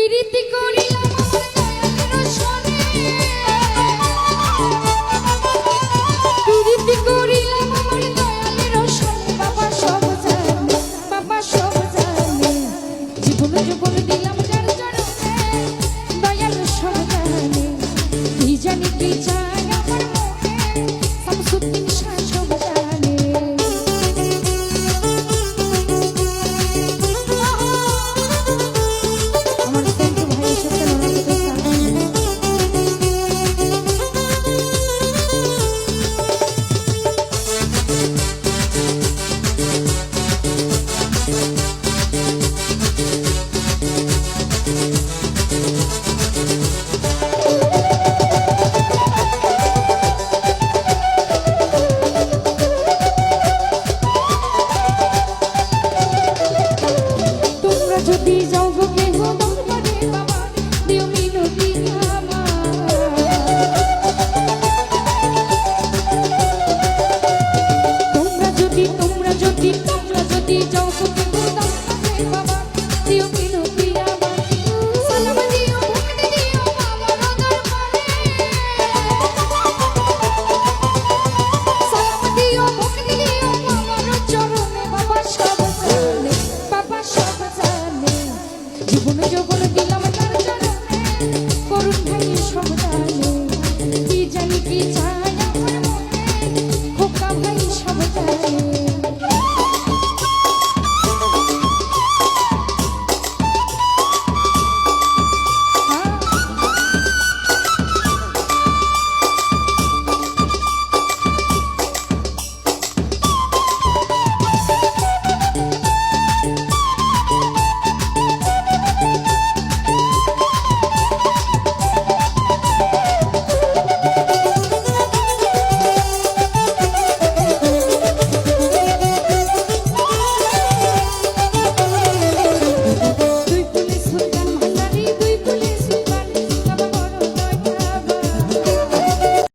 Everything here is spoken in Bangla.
প্রীতি করিলাম আমার দয়ালের সনে, প্রীতি করিলাম আমার দয়ালের সনে। বাবা সব জানে, বাবা সব জানে, জীবন জীবন দিলাম যার চরণে, দয়াল সব জানে। কি জানি কি চাই আমার মনে, শামসুদ্দিন শাহ সব জানে। যদি যাও গো কেহ দরবারে বাবা, দিও মিনতি আমার। তোমরা যদি যাও গো কেহ দরবারে বাবা, দিও মিনতি আমার। সালাম দিও ভক্তি দিও আমার দরবারে, সালাম দিও ভক্তি দিও আমার চরণে। বাবা সব জানে, বাবা সব জানে, জীবন যৌবন দিলাম